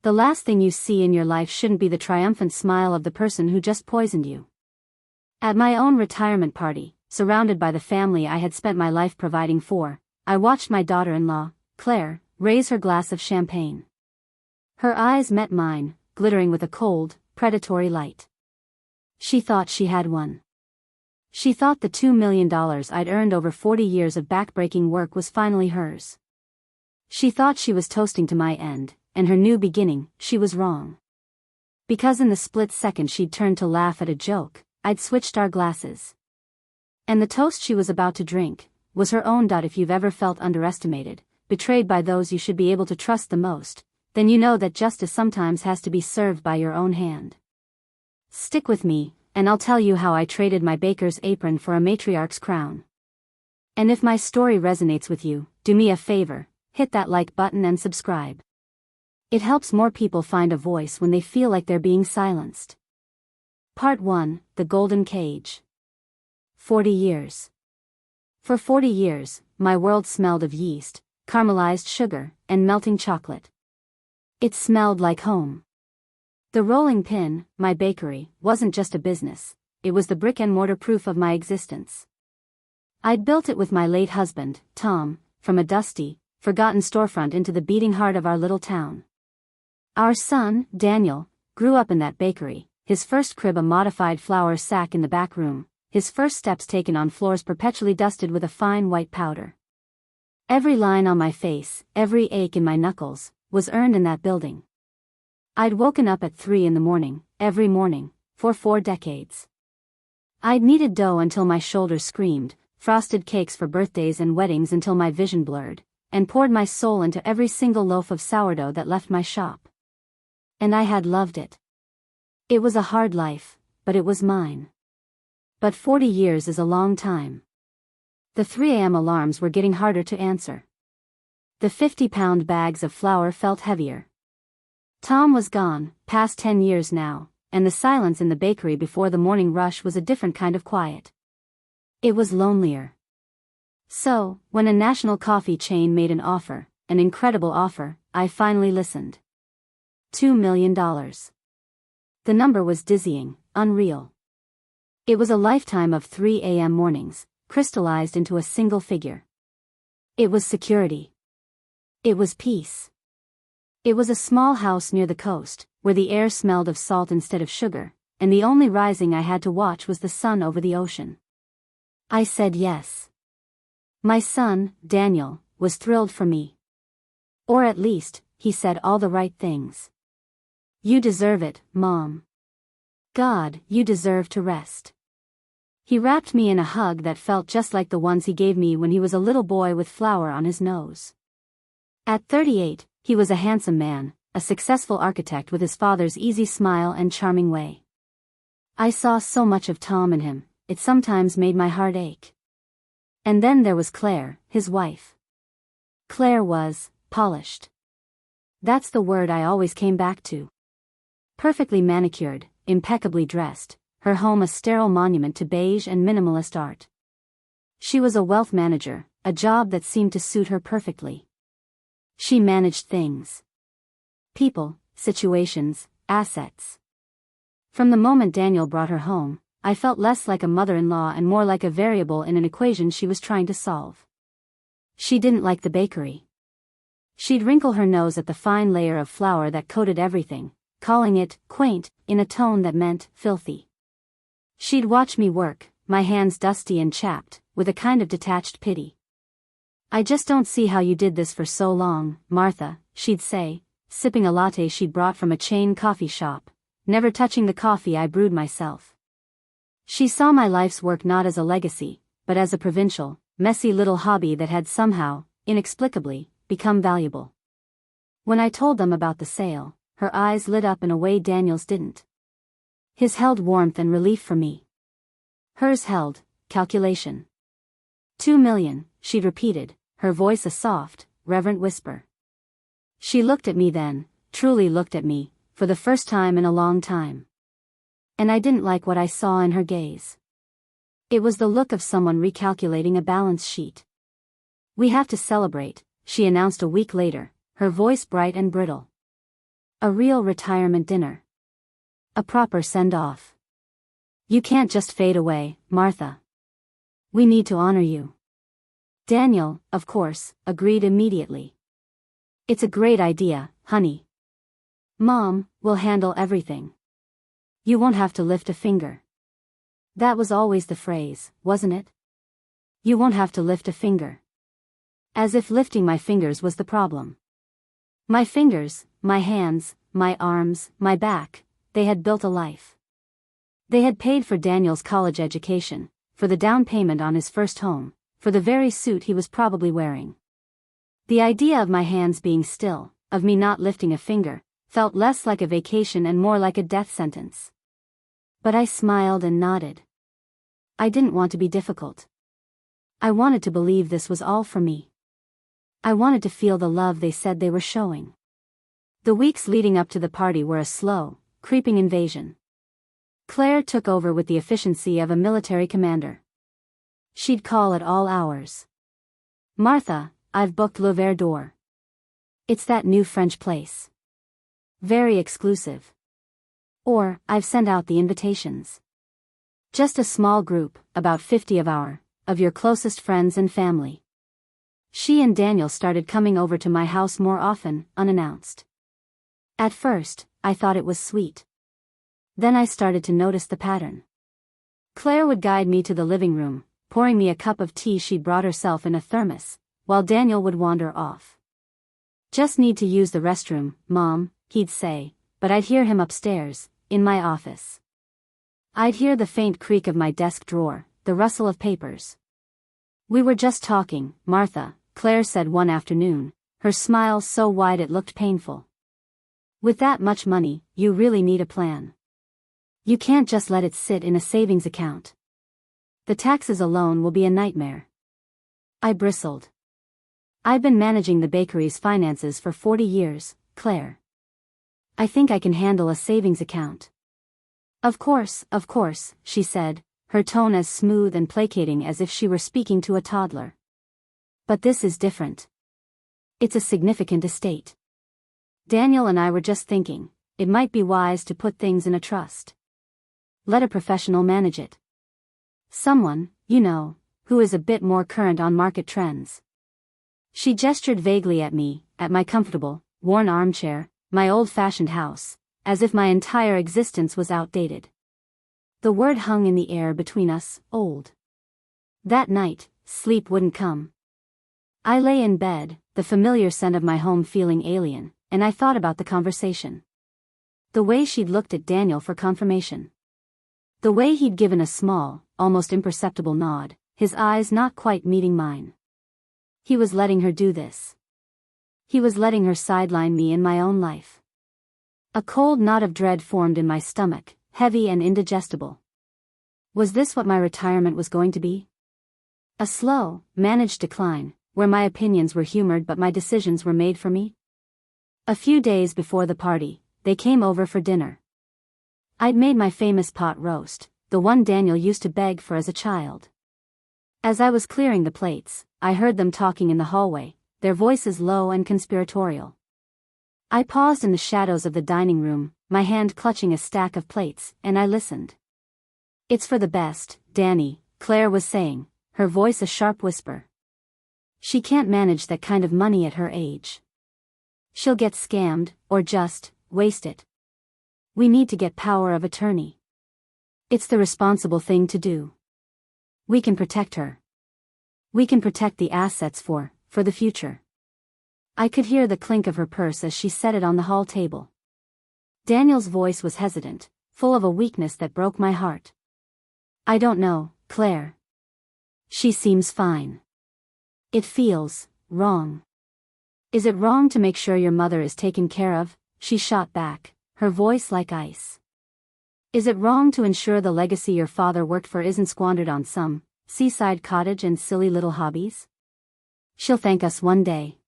The last thing you see in your life shouldn't be the triumphant smile of the person who just poisoned you. At my own retirement party, surrounded by the family I had spent my life providing for, I watched my daughter-in-law, Claire, raise her glass of champagne. Her eyes met mine, glittering with a cold, predatory light. She thought she had won. She thought the $2 million I'd earned over 40 years of back-breaking work was finally hers. She thought she was toasting to my end, and her new beginning. She was wrong. Because in the split second she'd turned to laugh at a joke, I'd switched our glasses. And the toast she was about to drink was her own. If you've ever felt underestimated, betrayed by those you should be able to trust the most, then you know that justice sometimes has to be served by your own hand. Stick with me, and I'll tell you how I traded my baker's apron for a matriarch's crown. And if my story resonates with you, do me a favor, hit that like button and subscribe. It helps more people find a voice when they feel like they're being silenced. Part 1, The Golden Cage. 40 years. For 40 years, my world smelled of yeast, caramelized sugar, and melting chocolate. It smelled like home. The Rolling Pin, my bakery, wasn't just a business, it was the brick-and-mortar proof of my existence. I'd built it with my late husband, Tom, from a dusty, forgotten storefront into the beating heart of our little town. Our son, Daniel, grew up in that bakery, his first crib a modified flour sack in the back room, his first steps taken on floors perpetually dusted with a fine white powder. Every line on my face, every ache in my knuckles, was earned in that building. I'd woken up at 3 in the morning, every morning, for 4 decades. I'd kneaded dough until my shoulders screamed, frosted cakes for birthdays and weddings until my vision blurred, and poured my soul into every single loaf of sourdough that left my shop. And I had loved it. It was a hard life, but it was mine. But 40 years is a long time. The 3 a.m. alarms were getting harder to answer. The 50-pound bags of flour felt heavier. Tom was gone, past 10 years now, and the silence in the bakery before the morning rush was a different kind of quiet. It was lonelier. So, when a national coffee chain made an offer, an incredible offer, I finally listened. $2 million. The number was dizzying, unreal. It was a lifetime of 3 a.m. mornings, crystallized into a single figure. It was security. It was peace. It was a small house near the coast, where the air smelled of salt instead of sugar, and the only rising I had to watch was the sun over the ocean. I said yes. My son, Daniel, was thrilled for me. Or at least, he said all the right things. You deserve it, Mom. God, you deserve to rest. He wrapped me in a hug that felt just like the ones he gave me when he was a little boy with flour on his nose. At 38, he was a handsome man, a successful architect with his father's easy smile and charming way. I saw so much of Tom in him, it sometimes made my heart ache. And then there was Claire, his wife. Claire was polished. That's the word I always came back to. Perfectly manicured, impeccably dressed, her home a sterile monument to beige and minimalist art. She was a wealth manager, a job that seemed to suit her perfectly. She managed things. People, situations, assets. From the moment Daniel brought her home, I felt less like a mother-in-law and more like a variable in an equation she was trying to solve. She didn't like the bakery. She'd wrinkle her nose at the fine layer of flour that coated everything, calling it quaint, in a tone that meant filthy. She'd watch me work, my hands dusty and chapped, with a kind of detached pity. I just don't see how you did this for so long, Martha, she'd say, sipping a latte she'd brought from a chain coffee shop, never touching the coffee I brewed myself. She saw my life's work not as a legacy, but as a provincial, messy little hobby that had somehow, inexplicably, become valuable. When I told them about the sale, her eyes lit up in a way Daniel's didn't. His held warmth and relief for me. Hers held calculation. 2 million, she'd repeated, her voice a soft, reverent whisper. She looked at me then, truly looked at me, for the first time in a long time. And I didn't like what I saw in her gaze. It was the look of someone recalculating a balance sheet. We have to celebrate, she announced a week later, her voice bright and brittle. A real retirement dinner. A proper send-off. You can't just fade away, Martha. We need to honor you. Daniel, of course, agreed immediately. It's a great idea, honey. Mom, we'll handle everything. You won't have to lift a finger. That was always the phrase, wasn't it? You won't have to lift a finger. As if lifting my fingers was the problem. My fingers, my hands, my arms, my back, they had built a life. They had paid for Daniel's college education, for the down payment on his first home, for the very suit he was probably wearing. The idea of my hands being still, of me not lifting a finger, felt less like a vacation and more like a death sentence. But I smiled and nodded. I didn't want to be difficult. I wanted to believe this was all for me. I wanted to feel the love they said they were showing. The weeks leading up to the party were a slow, creeping invasion. Claire took over with the efficiency of a military commander. She'd call at all hours. Martha, I've booked Le Verre d'Or. It's that new French place. Very exclusive. Or, I've sent out the invitations. Just a small group, about 50 of your closest friends and family. She and Daniel started coming over to my house more often, unannounced. At first, I thought it was sweet. Then I started to notice the pattern. Claire would guide me to the living room, pouring me a cup of tea she'd brought herself in a thermos, while Daniel would wander off. Just need to use the restroom, Mom, he'd say, but I'd hear him upstairs, in my office. I'd hear the faint creak of my desk drawer, the rustle of papers. We were just talking, Martha, Claire said one afternoon, her smile so wide it looked painful. With that much money, you really need a plan. You can't just let it sit in a savings account. The taxes alone will be a nightmare. I bristled. I've been managing the bakery's finances for 40 years, Claire. I think I can handle a savings account. Of course, she said, her tone as smooth and placating as if she were speaking to a toddler. But this is different. It's a significant estate. Daniel and I were just thinking, it might be wise to put things in a trust. Let a professional manage it. Someone, you know, who is a bit more current on market trends. She gestured vaguely at me, at my comfortable, worn armchair, my old-fashioned house, as if my entire existence was outdated. The word hung in the air between us, old. That night, sleep wouldn't come. I lay in bed, the familiar scent of my home feeling alien, and I thought about the conversation. The way she'd looked at Daniel for confirmation. The way he'd given a small, almost imperceptible nod, his eyes not quite meeting mine. He was letting her do this. He was letting her sideline me in my own life. A cold knot of dread formed in my stomach, heavy and indigestible. Was this what my retirement was going to be? A slow, managed decline, where my opinions were humored but my decisions were made for me? A few days before the party, they came over for dinner. I'd made my famous pot roast, the one Daniel used to beg for as a child. As I was clearing the plates, I heard them talking in the hallway, their voices low and conspiratorial. I paused in the shadows of the dining room, my hand clutching a stack of plates, and I listened. It's for the best, Danny, Claire was saying, her voice a sharp whisper. She can't manage that kind of money at her age. She'll get scammed, or just waste it. We need to get power of attorney. It's the responsible thing to do. We can protect her. We can protect the assets for the future. I could hear the clink of her purse as she set it on the hall table. Daniel's voice was hesitant, full of a weakness that broke my heart. I don't know, Claire. She seems fine. It feels wrong. Is it wrong to make sure your mother is taken care of? She shot back, her voice like ice. Is it wrong to ensure the legacy your father worked for isn't squandered on some seaside cottage and silly little hobbies? She'll thank us one day.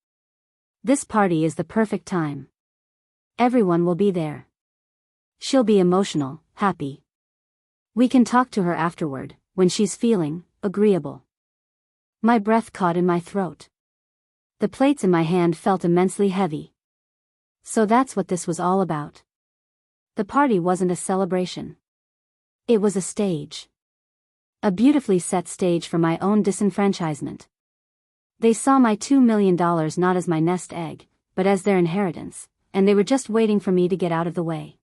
This party is the perfect time. Everyone will be there. She'll be emotional, happy. We can talk to her afterward, when she's feeling agreeable. My breath caught in my throat. The plates in my hand felt immensely heavy. So that's what this was all about. The party wasn't a celebration. It was a stage. A beautifully set stage for my own disenfranchisement. They saw my $2 million not as my nest egg, but as their inheritance, and they were just waiting for me to get out of the way.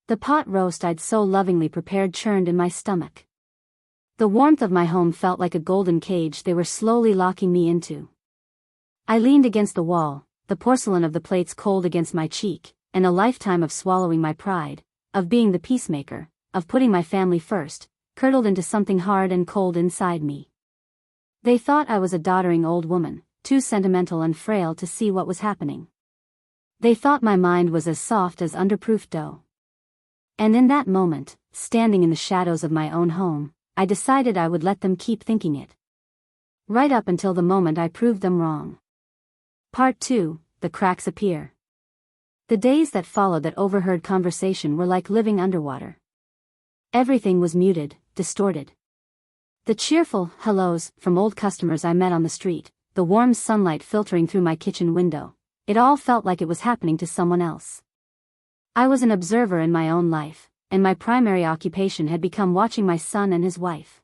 The pot roast I'd so lovingly prepared churned in my stomach. The warmth of my home felt like a golden cage they were slowly locking me into. I leaned against the wall, the porcelain of the plates cold against my cheek, and a lifetime of swallowing my pride, of being the peacemaker, of putting my family first, curdled into something hard and cold inside me. They thought I was a doddering old woman, too sentimental and frail to see what was happening. They thought my mind was as soft as underproofed dough. And in that moment, standing in the shadows of my own home, I decided I would let them keep thinking it. Right up until the moment I proved them wrong. Part 2, The Cracks Appear. The days that followed that overheard conversation were like living underwater. Everything was muted, distorted. The cheerful hellos from old customers I met on the street, the warm sunlight filtering through my kitchen window, it all felt like it was happening to someone else. I was an observer in my own life, and my primary occupation had become watching my son and his wife.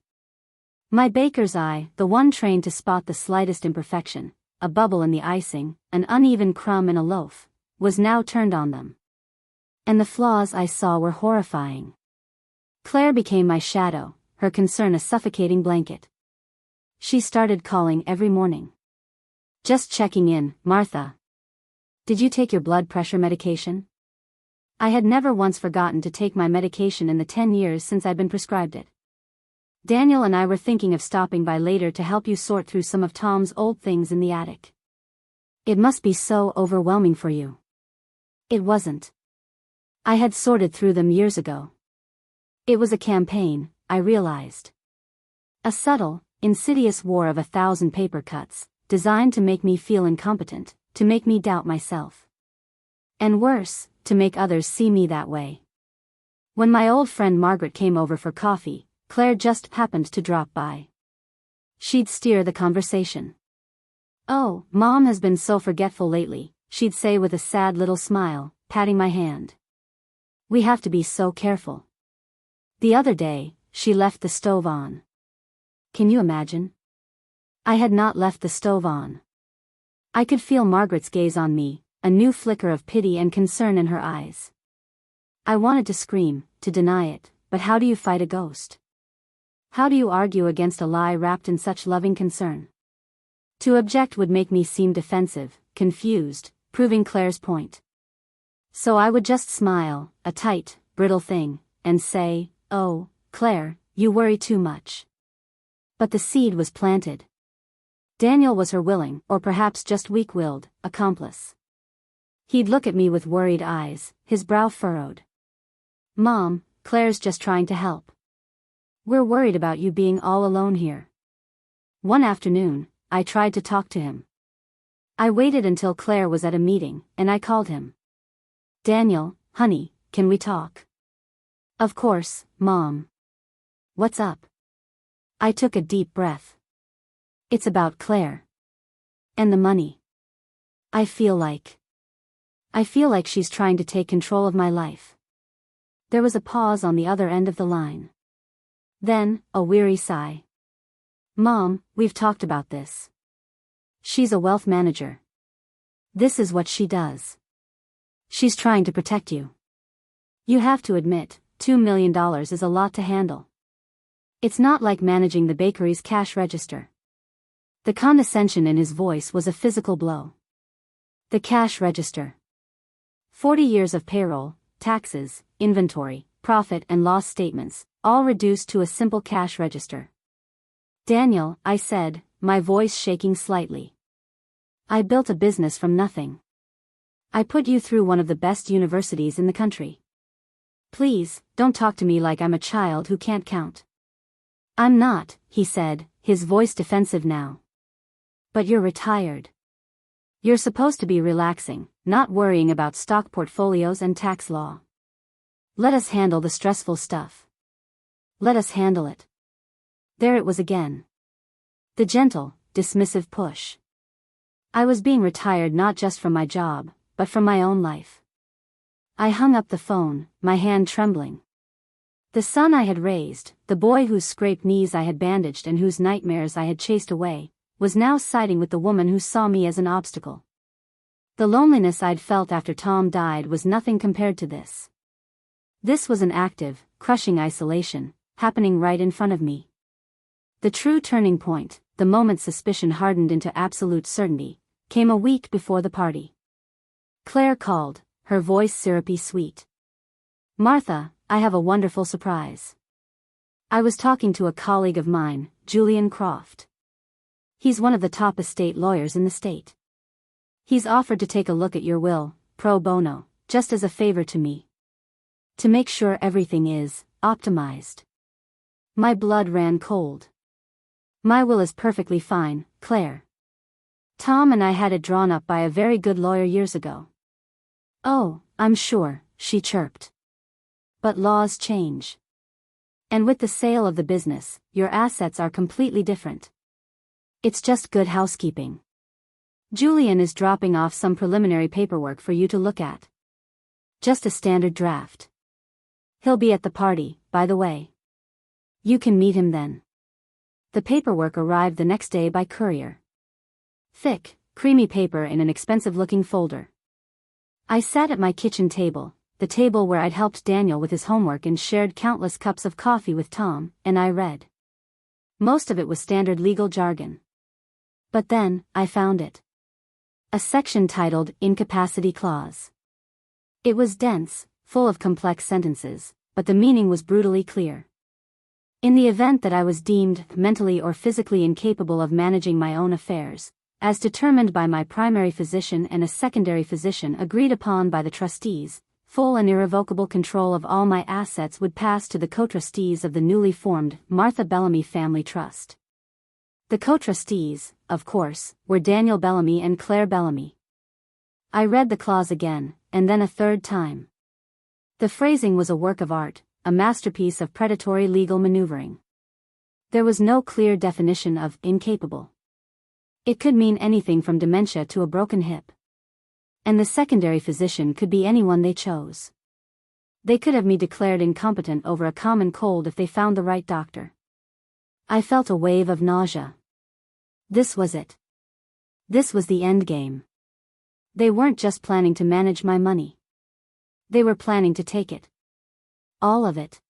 My baker's eye, the one trained to spot the slightest imperfection, a bubble in the icing, an uneven crumb in a loaf, was now turned on them. And the flaws I saw were horrifying. Claire became my shadow, her concern a suffocating blanket. She started calling every morning. Just checking in, Martha. Did you take your blood pressure medication? I had never once forgotten to take my medication in the 10 years since I'd been prescribed it. Daniel and I were thinking of stopping by later to help you sort through some of Tom's old things in the attic. It must be so overwhelming for you. It wasn't. I had sorted through them years ago. It was a campaign, I realized. A subtle, insidious war of 1,000 paper cuts, designed to make me feel incompetent, to make me doubt myself. And worse, to make others see me that way. When my old friend Margaret came over for coffee, Claire just happened to drop by. She'd steer the conversation. "Oh, Mom has been so forgetful lately," she'd say with a sad little smile, patting my hand. "We have to be so careful. The other day, she left the stove on." Can you imagine? I had not left the stove on. I could feel Margaret's gaze on me, a new flicker of pity and concern in her eyes. I wanted to scream, to deny it, but how do you fight a ghost? How do you argue against a lie wrapped in such loving concern? To object would make me seem defensive, confused, proving Claire's point. So I would just smile, a tight, brittle thing, and say, "Oh, Claire, you worry too much." But the seed was planted. Daniel was her willing, or perhaps just weak-willed, accomplice. He'd look at me with worried eyes, his brow furrowed. "Mom, Claire's just trying to help. We're worried about you being all alone here." One afternoon, I tried to talk to him. I waited until Claire was at a meeting, and I called him. "Daniel, honey, can we talk?" "Of course, Mom." "What's up?" I took a deep breath. "It's about Claire. And the money. I feel like she's trying to take control of my life." There was a pause on the other end of the line. Then, a weary sigh. "Mom, we've talked about this. She's a wealth manager. This is what she does. She's trying to protect you. You have to admit, $2 million is a lot to handle. It's not like managing the bakery's cash register." The condescension in his voice was a physical blow. The cash register. 40 years of payroll, taxes, inventory, profit and loss statements, all reduced to a simple cash register. "Daniel," I said, my voice shaking slightly. "I built a business from nothing. I put you through one of the best universities in the country. Please, don't talk to me like I'm a child who can't count." "I'm not," he said, his voice defensive now. "But you're retired. You're supposed to be relaxing, not worrying about stock portfolios and tax law. Let us handle the stressful stuff. Let us handle it." There it was again. The gentle, dismissive push. I was being retired not just from my job, but from my own life. I hung up the phone, my hand trembling. The son I had raised, the boy whose scraped knees I had bandaged and whose nightmares I had chased away, was now siding with the woman who saw me as an obstacle. The loneliness I'd felt after Tom died was nothing compared to this. This was an active, crushing isolation, happening right in front of me. The true turning point, the moment suspicion hardened into absolute certainty, came a week before the party. Claire called, her voice syrupy sweet. "Martha, I have a wonderful surprise." I was talking to a colleague of mine, Julian Croft. He's one of the top estate lawyers in the state. He's offered to take a look at your will, pro bono, just as a favor to me. To make sure everything is optimized. My blood ran cold. "My will is perfectly fine, Claire. Tom and I had it drawn up by a very good lawyer years ago." "Oh, I'm sure," she chirped. "But laws change. And with the sale of the business, your assets are completely different. It's just good housekeeping. Julian is dropping off some preliminary paperwork for you to look at. Just a standard draft. He'll be at the party, by the way. You can meet him then." The paperwork arrived the next day by courier. Thick, creamy paper in an expensive-looking folder. I sat at my kitchen table, the table where I'd helped Daniel with his homework and shared countless cups of coffee with Tom, and I read. Most of it was standard legal jargon. But then, I found it. A section titled Incapacity Clause. It was dense, full of complex sentences, but the meaning was brutally clear. In the event that I was deemed mentally or physically incapable of managing my own affairs, as determined by my primary physician and a secondary physician agreed upon by the trustees, full and irrevocable control of all my assets would pass to the co-trustees of the newly formed Martha Bellamy Family Trust. The co-trustees, of course, were Daniel Bellamy and Claire Bellamy. I read the clause again, and then a third time. The phrasing was a work of art, a masterpiece of predatory legal maneuvering. There was no clear definition of incapable. It could mean anything from dementia to a broken hip. And the secondary physician could be anyone they chose. They could have me declared incompetent over a common cold if they found the right doctor. I felt a wave of nausea. This was it. This was the end game. They weren't just planning to manage my money. They were planning to take it. All of it.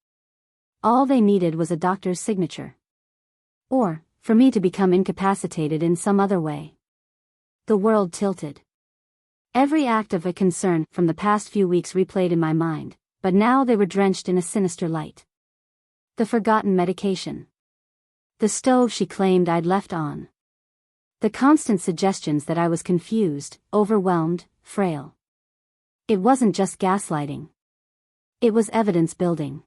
All they needed was a doctor's signature. Or, for me to become incapacitated in some other way. The world tilted. Every act of a concern from the past few weeks replayed in my mind, but now they were drenched in a sinister light. The forgotten medication. The stove she claimed I'd left on. The constant suggestions that I was confused, overwhelmed, frail. It wasn't just gaslighting. It was evidence building.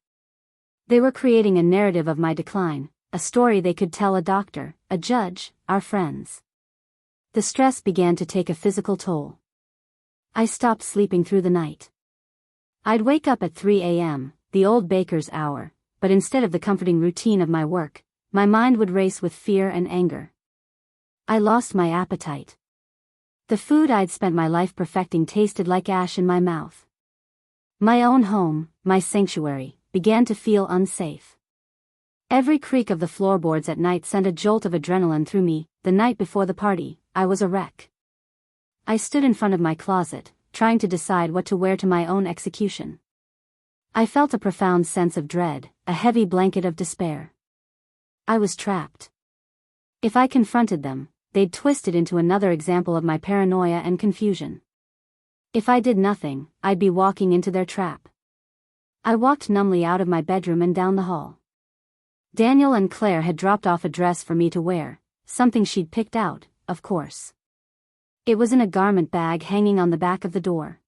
They were creating a narrative of my decline, a story they could tell a doctor, a judge, our friends. The stress began to take a physical toll. I stopped sleeping through the night. I'd wake up at 3 a.m., the old baker's hour, but instead of the comforting routine of my work, my mind would race with fear and anger. I lost my appetite. The food I'd spent my life perfecting tasted like ash in my mouth. My own home, my sanctuary, began to feel unsafe. Every creak of the floorboards at night sent a jolt of adrenaline through me. The night before the party, I was a wreck. I stood in front of my closet, trying to decide what to wear to my own execution. I felt a profound sense of dread, a heavy blanket of despair. I was trapped. If I confronted them, they'd twist it into another example of my paranoia and confusion. If I did nothing, I'd be walking into their trap. I walked numbly out of my bedroom and down the hall. Daniel and Claire had dropped off a dress for me to wear, something she'd picked out, of course. It was in a garment bag hanging on the back of the door.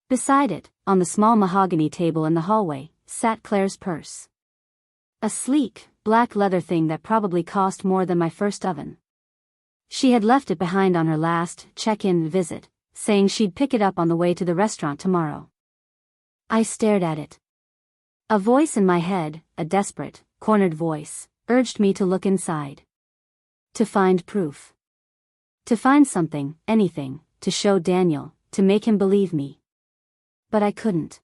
Beside it, on the small mahogany table in the hallway, sat Claire's purse. A sleek, black leather thing that probably cost more than my first oven. She had left it behind on her last check-in visit, saying she'd pick it up on the way to the restaurant tomorrow. I stared at it. A voice in my head, a desperate, cornered voice, urged me to look inside. To find proof. To find something, anything, to show Daniel, to make him believe me. But I couldn't.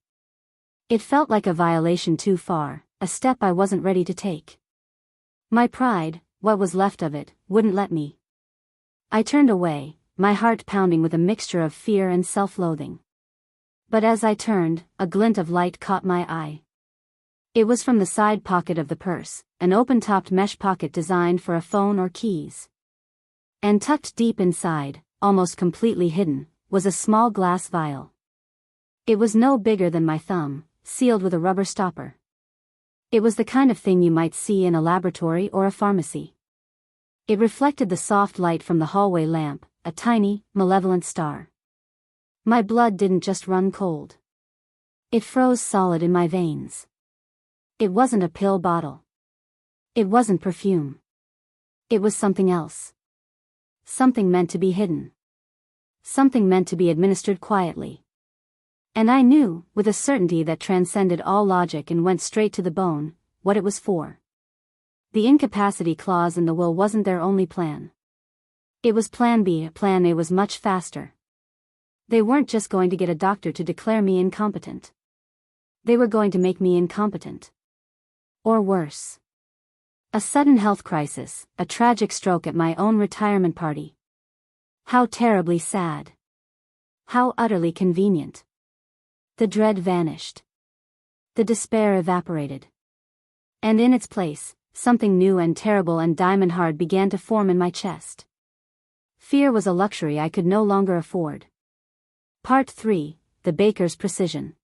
It felt like a violation too far, a step I wasn't ready to take. My pride, what was left of it, wouldn't let me. I turned away, my heart pounding with a mixture of fear and self-loathing. But as I turned, a glint of light caught my eye. It was from the side pocket of the purse, an open-topped mesh pocket designed for a phone or keys. And tucked deep inside, almost completely hidden, was a small glass vial. It was no bigger than my thumb, sealed with a rubber stopper. It was the kind of thing you might see in a laboratory or a pharmacy. It reflected the soft light from the hallway lamp, a tiny, malevolent star. My blood didn't just run cold. It froze solid in my veins. It wasn't a pill bottle. It wasn't perfume. It was something else. Something meant to be hidden. Something meant to be administered quietly. And I knew, with a certainty that transcended all logic and went straight to the bone, what it was for. The incapacity clause in the will wasn't their only plan. It was Plan B. Plan A was much faster. They weren't just going to get a doctor to declare me incompetent. They were going to make me incompetent. Or worse. A sudden health crisis, a tragic stroke at my own retirement party. How terribly sad. How utterly convenient. The dread vanished. The despair evaporated. And in its place, something new and terrible and diamond-hard began to form in my chest. Fear was a luxury I could no longer afford. Part 3, The Baker's Precision.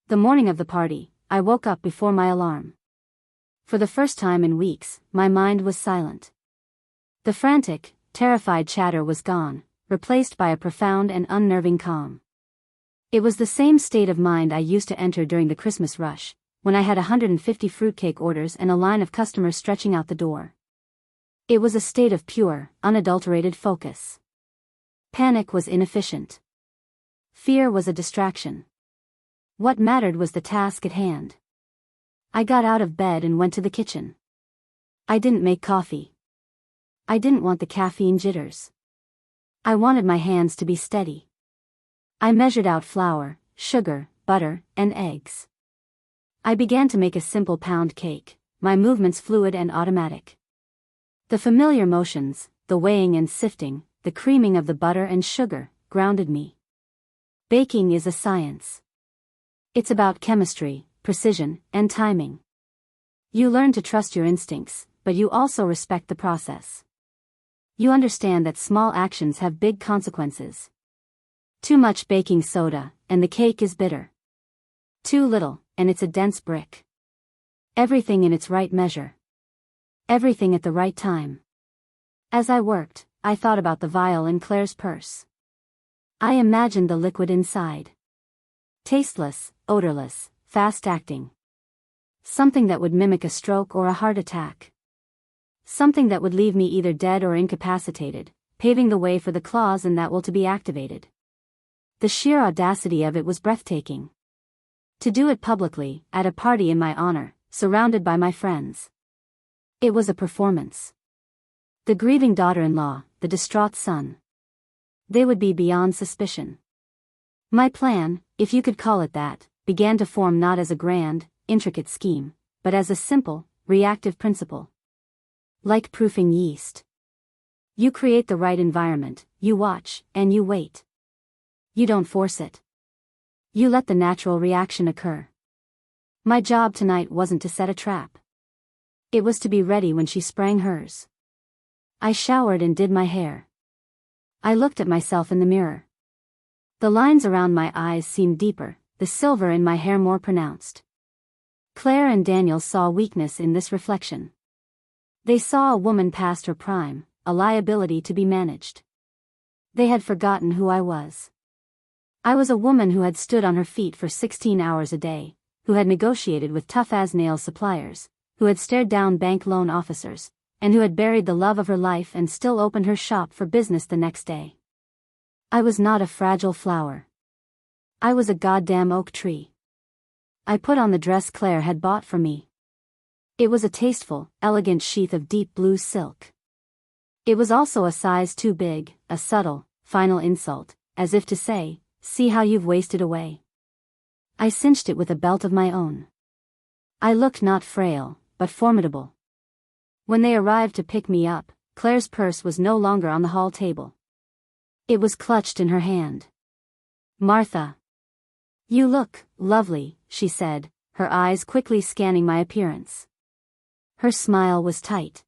The morning of the party, I woke up before my alarm. For the first time in weeks, my mind was silent. The frantic, terrified chatter was gone, replaced by a profound and unnerving calm. It was the same state of mind I used to enter during the Christmas rush, when I had 150 fruitcake orders and a line of customers stretching out the door. It was a state of pure, unadulterated focus. Panic was inefficient. Fear was a distraction. What mattered was the task at hand. I got out of bed and went to the kitchen. I didn't make coffee. I didn't want the caffeine jitters. I wanted my hands to be steady. I measured out flour, sugar, butter, and eggs. I began to make a simple pound cake, my movements fluid and automatic. The familiar motions, the weighing and sifting, the creaming of the butter and sugar, grounded me. Baking is a science. It's about chemistry, precision, and timing. You learn to trust your instincts, but you also respect the process. You understand that small actions have big consequences. Too much baking soda, and the cake is bitter. Too little, and it's a dense brick. Everything in its right measure. Everything at the right time. As I worked, I thought about the vial in Claire's purse. I imagined the liquid inside. Tasteless, odorless, fast-acting. Something that would mimic a stroke or a heart attack. Something that would leave me either dead or incapacitated, paving the way for the clause in that will to be activated. The sheer audacity of it was breathtaking. To do it publicly, at a party in my honor, surrounded by my friends. It was a performance. The grieving daughter-in-law, the distraught son. They would be beyond suspicion. My plan, if you could call it that, began to form not as a grand, intricate scheme, but as a simple, reactive principle. Like proofing yeast. You create the right environment, you watch, and you wait. You don't force it. You let the natural reaction occur. My job tonight wasn't to set a trap. It was to be ready when she sprang hers. I showered and did my hair. I looked at myself in the mirror. The lines around my eyes seemed deeper, the silver in my hair more pronounced. Claire and Daniel saw weakness in this reflection. They saw a woman past her prime, a liability to be managed. They had forgotten who I was. I was a woman who had stood on her feet for 16 hours a day, who had negotiated with tough-as-nails suppliers, who had stared down bank loan officers, and who had buried the love of her life and still opened her shop for business the next day. I was not a fragile flower. I was a goddamn oak tree. I put on the dress Claire had bought for me. It was a tasteful, elegant sheath of deep blue silk. It was also a size too big, a subtle, final insult, as if to say, "See how you've wasted away." I cinched it with a belt of my own. I looked not frail, but formidable. When they arrived to pick me up, Claire's purse was no longer on the hall table. It was clutched in her hand. "Martha. You look lovely," she said, her eyes quickly scanning my appearance. Her smile was tight.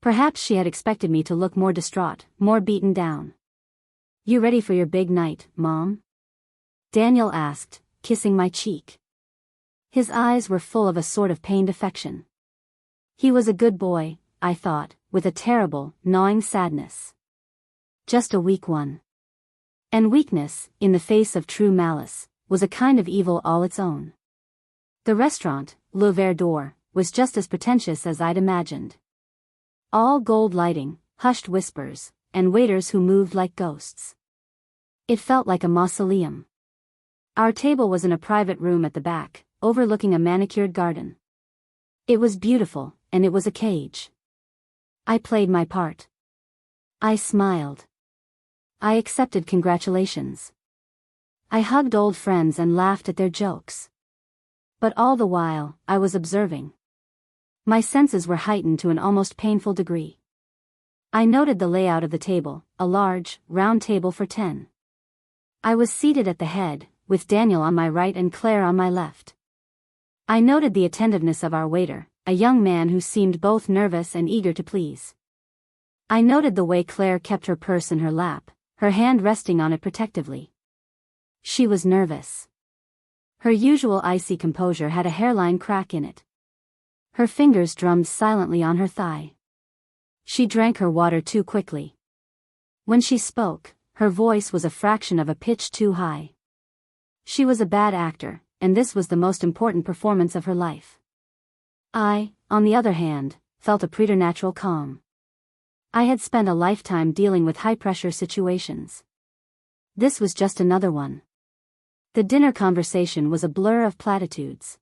Perhaps she had expected me to look more distraught, more beaten down. "You ready for your big night, Mom?" Daniel asked, kissing my cheek. His eyes were full of a sort of pained affection. He was a good boy, I thought, with a terrible, gnawing sadness. Just a weak one. And weakness, in the face of true malice, was a kind of evil all its own. The restaurant, Le Verre d'Or, was just as pretentious as I'd imagined. All gold lighting, hushed whispers, and waiters who moved like ghosts. It felt like a mausoleum. Our table was in a private room at the back, overlooking a manicured garden. It was beautiful, and it was a cage. I played my part. I smiled. I accepted congratulations. I hugged old friends and laughed at their jokes. But all the while, I was observing. My senses were heightened to an almost painful degree. I noted the layout of the table, a large, round table for 10. I was seated at the head, with Daniel on my right and Claire on my left. I noted the attentiveness of our waiter, a young man who seemed both nervous and eager to please. I noted the way Claire kept her purse in her lap, her hand resting on it protectively. She was nervous. Her usual icy composure had a hairline crack in it. Her fingers drummed silently on her thigh. She drank her water too quickly. When she spoke, her voice was a fraction of a pitch too high. She was a bad actor, and this was the most important performance of her life. I, on the other hand, felt a preternatural calm. I had spent a lifetime dealing with high-pressure situations. This was just another one. The dinner conversation was a blur of platitudes.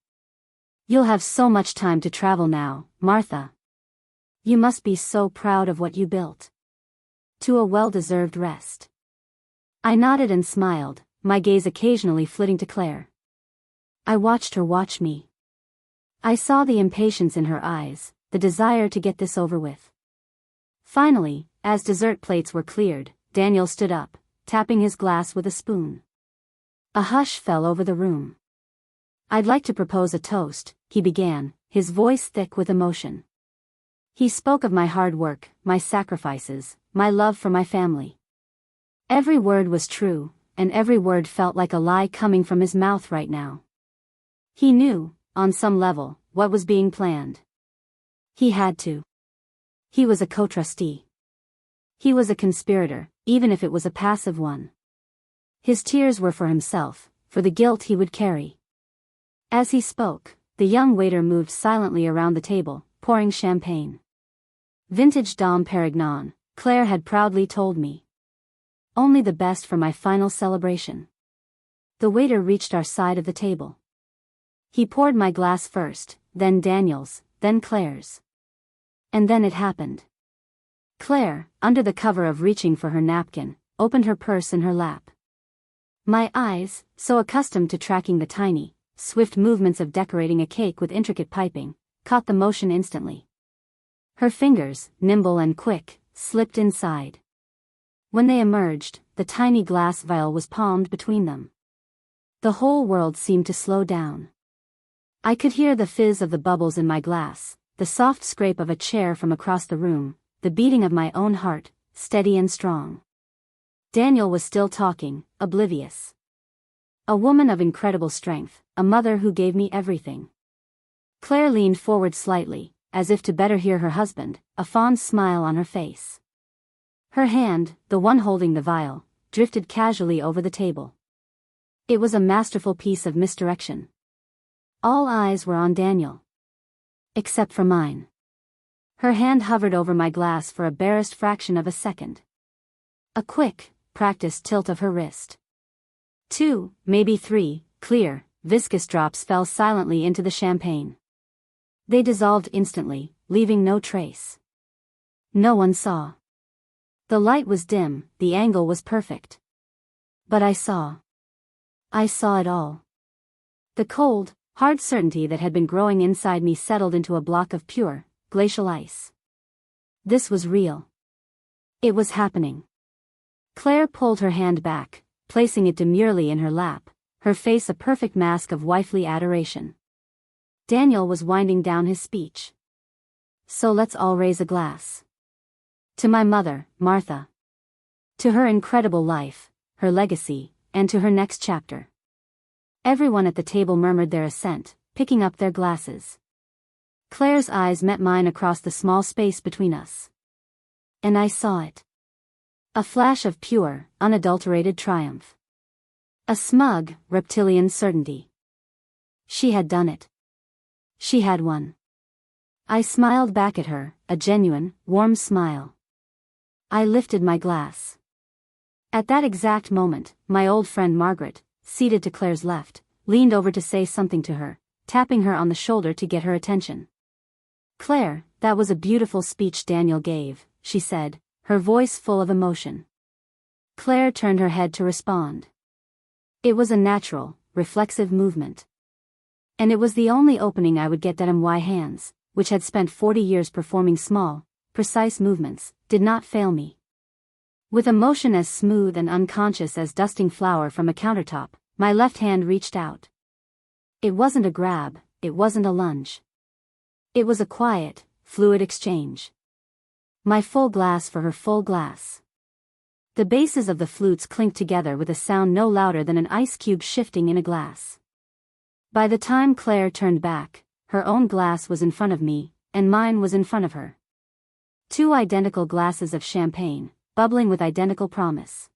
"You'll have so much time to travel now, Martha. You must be so proud of what you built. To a well-deserved rest." I nodded and smiled, my gaze occasionally flitting to Claire. I watched her watch me. I saw the impatience in her eyes, the desire to get this over with. Finally, as dessert plates were cleared, Daniel stood up, tapping his glass with a spoon. A hush fell over the room. "I'd like to propose a toast," he began, his voice thick with emotion. He spoke of my hard work, my sacrifices, my love for my family. Every word was true, and every word felt like a lie coming from his mouth right now. He knew, on some level, what was being planned. He had to. He was a co-trustee. He was a conspirator, even if it was a passive one. His tears were for himself, for the guilt he would carry. As he spoke, the young waiter moved silently around the table, pouring champagne. Vintage Dom Perignon, Claire had proudly told me. Only the best for my final celebration. The waiter reached our side of the table. He poured my glass first, then Daniel's, then Claire's. And then it happened. Claire, under the cover of reaching for her napkin, opened her purse in her lap. My eyes, so accustomed to tracking the tiny, swift movements of decorating a cake with intricate piping, caught the motion instantly. Her fingers, nimble and quick, slipped inside. When they emerged, the tiny glass vial was palmed between them. The whole world seemed to slow down. I could hear the fizz of the bubbles in my glass, the soft scrape of a chair from across the room, the beating of my own heart, steady and strong. Daniel was still talking, oblivious. A woman of incredible strength, a mother who gave me everything. Claire leaned forward slightly, as if to better hear her husband, a fond smile on her face. Her hand, the one holding the vial, drifted casually over the table. It was a masterful piece of misdirection. All eyes were on Daniel. Except for mine. Her hand hovered over my glass for a barest fraction of a second. A quick, practiced tilt of her wrist. 2, maybe 3, clear, viscous drops fell silently into the champagne. They dissolved instantly, leaving no trace. No one saw. The light was dim, the angle was perfect. But I saw it all. The cold, hard certainty that had been growing inside me settled into a block of pure, glacial ice. This was real. It was happening. Claire pulled her hand back, placing it demurely in her lap, her face a perfect mask of wifely adoration. Daniel was winding down his speech. So let's all raise a glass. To my mother, Martha. To her incredible life, her legacy, and to her next chapter. Everyone at the table murmured their assent, picking up their glasses. Claire's eyes met mine across the small space between us. And I saw it. A flash of pure, unadulterated triumph. A smug, reptilian certainty. She had done it. She had won. I smiled back at her, a genuine, warm smile. I lifted my glass. At that exact moment, my old friend Margaret, seated to Claire's left, leaned over to say something to her, tapping her on the shoulder to get her attention. "Claire, that was a beautiful speech Daniel gave," she said, her voice full of emotion. Claire turned her head to respond. It was a natural, reflexive movement. And it was the only opening I would get that my hands, which had spent 40 years performing small, precise movements, did not fail me. With a motion as smooth and unconscious as dusting flour from a countertop, my left hand reached out. It wasn't a grab, it wasn't a lunge. It was a quiet, fluid exchange. My full glass for her full glass. The bases of the flutes clinked together with a sound no louder than an ice cube shifting in a glass. By the time Claire turned back, her own glass was in front of me, and mine was in front of her. Two identical glasses of champagne, bubbling with identical promise.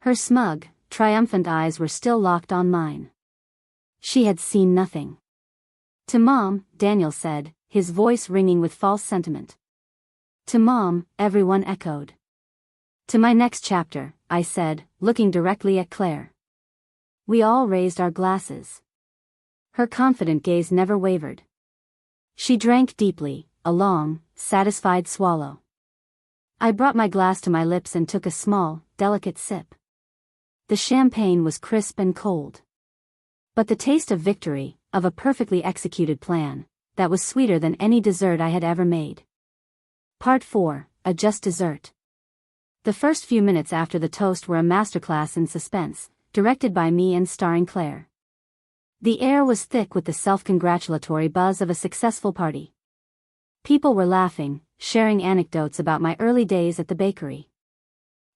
Her smug, triumphant eyes were still locked on mine. She had seen nothing. "To Mom," Daniel said, his voice ringing with false sentiment. "To Mom," everyone echoed. "To my next chapter," I said, looking directly at Claire. We all raised our glasses. Her confident gaze never wavered. She drank deeply, a long, satisfied swallow. I brought my glass to my lips and took a small, delicate sip. The champagne was crisp and cold. But the taste of victory, of a perfectly executed plan, that was sweeter than any dessert I had ever made. Part 4, A Just Dessert. The first few minutes after the toast were a masterclass in suspense, directed by me and starring Claire. The air was thick with the self-congratulatory buzz of a successful party. People were laughing, sharing anecdotes about my early days at the bakery.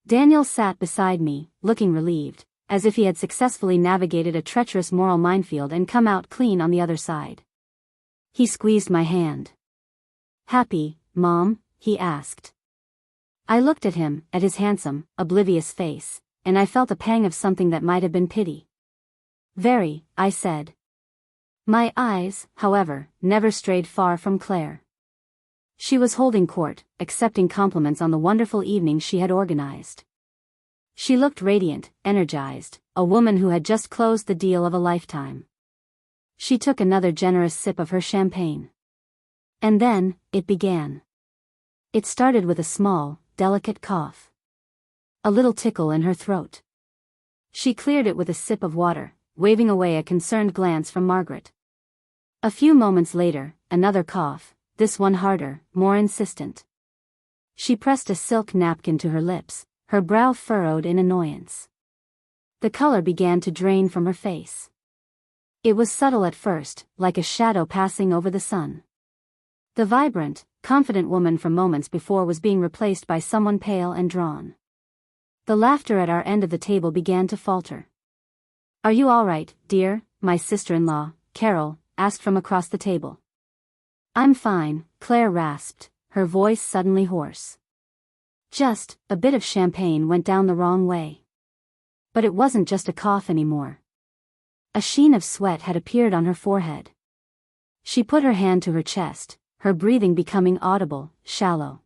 Daniel sat beside me, looking relieved, as if he had successfully navigated a treacherous moral minefield and come out clean on the other side. He squeezed my hand. "Happy, Mom?" he asked. I looked at him, at his handsome, oblivious face, and I felt a pang of something that might have been pity. "Very," I said. My eyes, however, never strayed far from Claire. She was holding court, accepting compliments on the wonderful evening she had organized. She looked radiant, energized, a woman who had just closed the deal of a lifetime. She took another generous sip of her champagne. And then, it began. It started with a small, delicate cough. A little tickle in her throat. She cleared it with a sip of water, waving away a concerned glance from Margaret. A few moments later, another cough, this one harder, more insistent. She pressed a silk napkin to her lips, her brow furrowed in annoyance. The color began to drain from her face. It was subtle at first, like a shadow passing over the sun. The vibrant, confident woman from moments before was being replaced by someone pale and drawn. The laughter at our end of the table began to falter. "Are you all right, dear?" my sister-in-law, Carol, asked from across the table. "I'm fine," Claire rasped, her voice suddenly hoarse. Just, a bit of champagne went down the wrong way. But it wasn't just a cough anymore. A sheen of sweat had appeared on her forehead. She put her hand to her chest, her breathing becoming audible, shallow.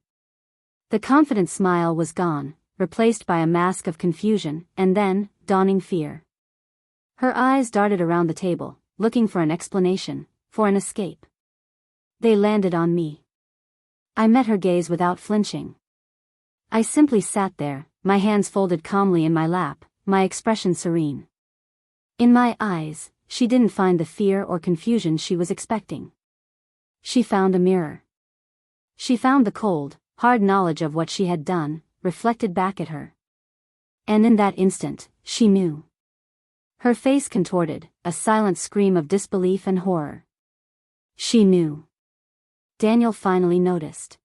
The confident smile was gone, replaced by a mask of confusion, and then, dawning fear. Her eyes darted around the table, looking for an explanation, for an escape. They landed on me. I met her gaze without flinching. I simply sat there, my hands folded calmly in my lap, my expression serene. In my eyes, she didn't find the fear or confusion she was expecting. She found a mirror. She found the cold, hard knowledge of what she had done, reflected back at her. And in that instant, she knew. Her face contorted, a silent scream of disbelief and horror. She knew. Daniel finally noticed.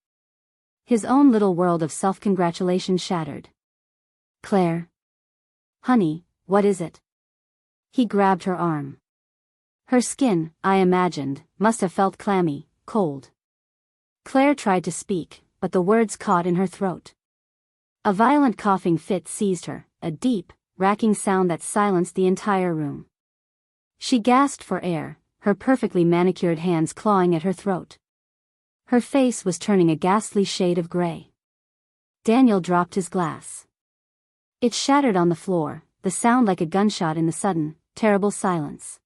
His own little world of self-congratulation shattered. Claire. Honey, what is it? He grabbed her arm. Her skin, I imagined, must have felt clammy, cold. Claire tried to speak, but the words caught in her throat. A violent coughing fit seized her, a deep, racking sound that silenced the entire room. She gasped for air, her perfectly manicured hands clawing at her throat. Her face was turning a ghastly shade of gray. Daniel dropped his glass. It shattered on the floor, the sound like a gunshot in the sudden, terrible silence.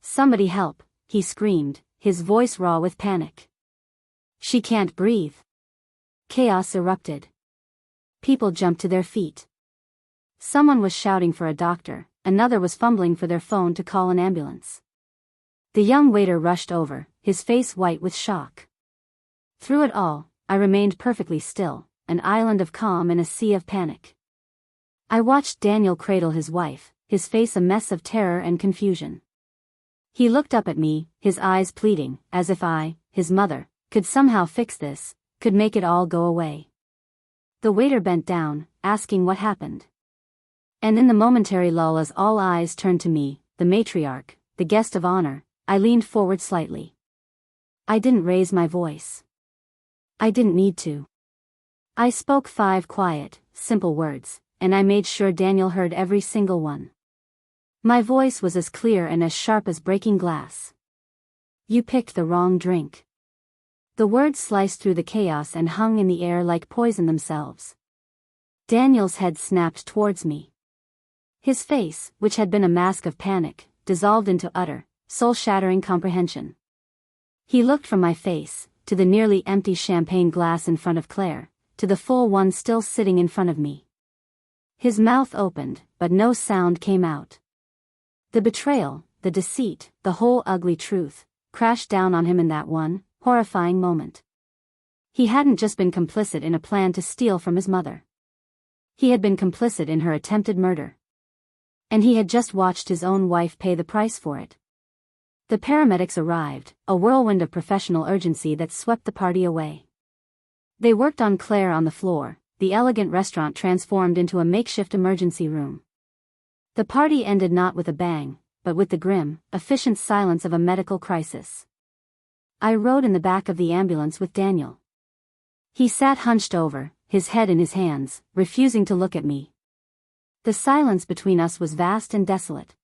Somebody help, he screamed, his voice raw with panic. She can't breathe. Chaos erupted. People jumped to their feet. Someone was shouting for a doctor, another was fumbling for their phone to call an ambulance. The young waiter rushed over, his face white with shock. Through it all, I remained perfectly still, an island of calm in a sea of panic. I watched Daniel cradle his wife, his face a mess of terror and confusion. He looked up at me, his eyes pleading, as if I, his mother, could somehow fix this, could make it all go away. The waiter bent down, asking what happened. And in the momentary lull as all eyes turned to me, the matriarch, the guest of honor, I leaned forward slightly. I didn't raise my voice. I didn't need to. I spoke 5 quiet, simple words, and I made sure Daniel heard every single one. My voice was as clear and as sharp as breaking glass. You picked the wrong drink. The words sliced through the chaos and hung in the air like poison themselves. Daniel's head snapped towards me. His face, which had been a mask of panic, dissolved into utter, soul-shattering comprehension. He looked from my face, to the nearly empty champagne glass in front of Claire, to the full one still sitting in front of me. His mouth opened, but no sound came out. The betrayal, the deceit, the whole ugly truth, crashed down on him in that one, horrifying moment. He hadn't just been complicit in a plan to steal from his mother. He had been complicit in her attempted murder. And he had just watched his own wife pay the price for it. The paramedics arrived, a whirlwind of professional urgency that swept the party away. They worked on Claire on the floor, the elegant restaurant transformed into a makeshift emergency room. The party ended not with a bang, but with the grim, efficient silence of a medical crisis. I rode in the back of the ambulance with Daniel. He sat hunched over, his head in his hands, refusing to look at me. The silence between us was vast and desolate.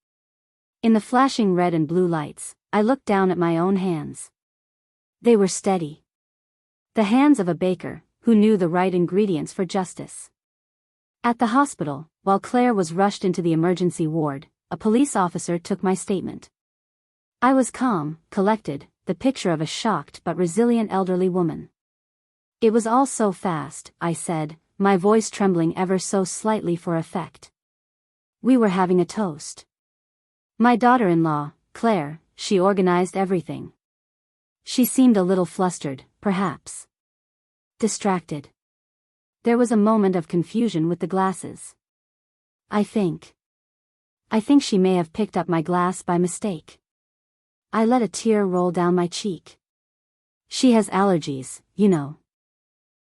In the flashing red and blue lights, I looked down at my own hands. They were steady. The hands of a baker, who knew the right ingredients for justice. At the hospital, while Claire was rushed into the emergency ward, a police officer took my statement. I was calm, collected, the picture of a shocked but resilient elderly woman. It was all so fast, I said, my voice trembling ever so slightly for effect. We were having a toast. My daughter-in-law, Claire, she organized everything. She seemed a little flustered, perhaps. Distracted. There was a moment of confusion with the glasses. I think she may have picked up my glass by mistake. I let a tear roll down my cheek. She has allergies, you know.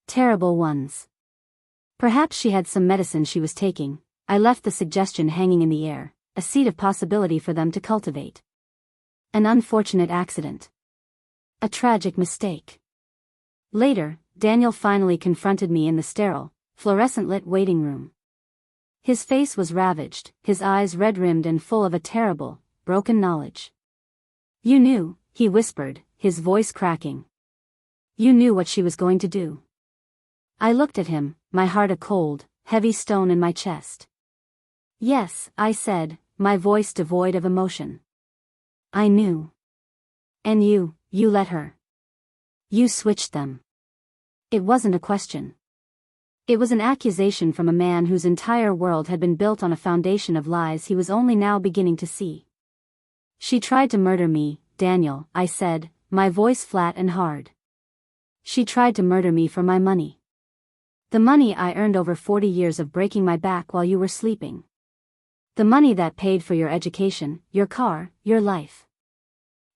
Terrible ones. Perhaps she had some medicine she was taking. I left the suggestion hanging in the air, a seed of possibility for them to cultivate. An unfortunate accident. A tragic mistake. Later, Daniel finally confronted me in the sterile, fluorescent-lit waiting room. His face was ravaged, his eyes red-rimmed and full of a terrible, broken knowledge. You knew, he whispered, his voice cracking. You knew what she was going to do. I looked at him, my heart a cold, heavy stone in my chest. Yes, I said, my voice devoid of emotion. I knew. And you let her. You switched them. It wasn't a question. It was an accusation from a man whose entire world had been built on a foundation of lies he was only now beginning to see. "She tried to murder me, Daniel," I said, my voice flat and hard. "She tried to murder me for my money. The money I earned over 40 years of breaking my back while you were sleeping. The money that paid for your education, your car, your life.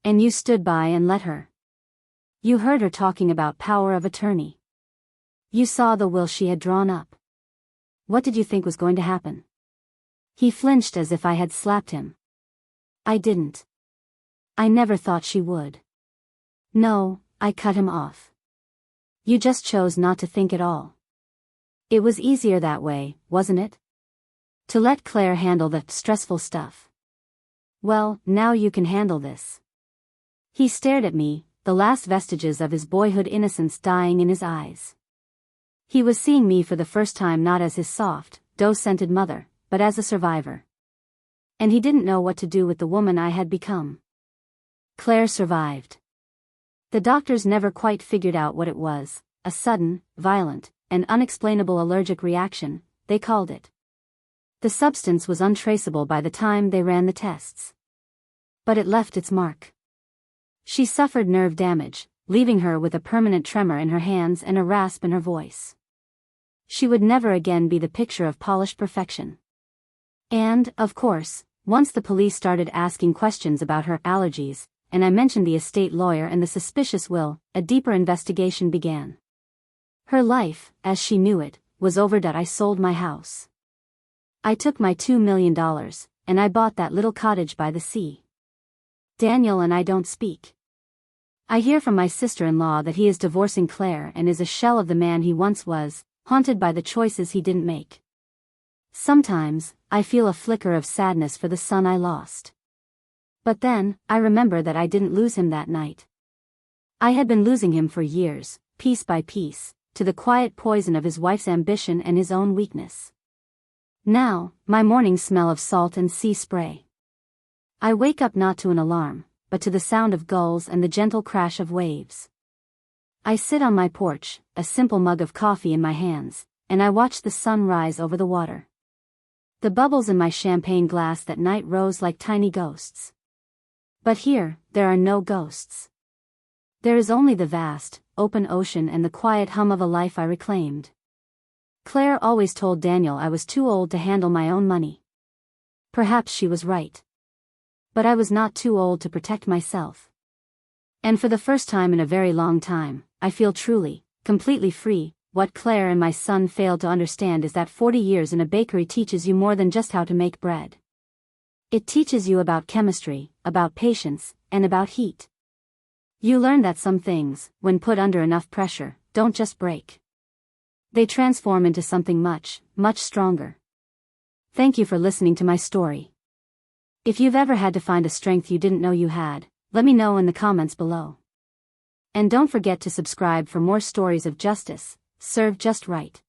And you stood by and let her. You heard her talking about power of attorney. You saw the will she had drawn up. What did you think was going to happen?" He flinched as if I had slapped him. "I didn't. I never thought she would." "No," I cut him off. "You just chose not to think at all. It was easier that way, wasn't it? To let Claire handle the stressful stuff. Well, now you can handle this." He stared at me, the last vestiges of his boyhood innocence dying in his eyes. He was seeing me for the first time not as his soft, dough-scented mother, but as a survivor. And he didn't know what to do with the woman I had become. Claire survived. The doctors never quite figured out what it was, a sudden, violent, and unexplainable allergic reaction, they called it. The substance was untraceable by the time they ran the tests. But it left its mark. She suffered nerve damage, leaving her with a permanent tremor in her hands and a rasp in her voice. She would never again be the picture of polished perfection. And, of course, once the police started asking questions about her allergies, and I mentioned the estate lawyer and the suspicious will, a deeper investigation began. Her life, as she knew it, was over. I sold my house. I took my $2 million, and I bought that little cottage by the sea. Daniel and I don't speak. I hear from my sister-in-law that he is divorcing Claire and is a shell of the man he once was, haunted by the choices he didn't make. Sometimes, I feel a flicker of sadness for the son I lost. But then, I remember that I didn't lose him that night. I had been losing him for years, piece by piece, to the quiet poison of his wife's ambition and his own weakness. Now, my mornings smell of salt and sea spray. I wake up not to an alarm, but to the sound of gulls and the gentle crash of waves. I sit on my porch, a simple mug of coffee in my hands, and I watch the sun rise over the water. The bubbles in my champagne glass that night rose like tiny ghosts. But here, there are no ghosts. There is only the vast, open ocean and the quiet hum of a life I reclaimed. Claire always told Daniel I was too old to handle my own money. Perhaps she was right. But I was not too old to protect myself. And for the first time in a very long time, I feel truly, completely free. What Claire and my son failed to understand is that 40 years in a bakery teaches you more than just how to make bread. It teaches you about chemistry, about patience, and about heat. You learn that some things, when put under enough pressure, don't just break. They transform into something much, much stronger. Thank you for listening to my story. If you've ever had to find a strength you didn't know you had, let me know in the comments below. And don't forget to subscribe for more stories of justice, served just right.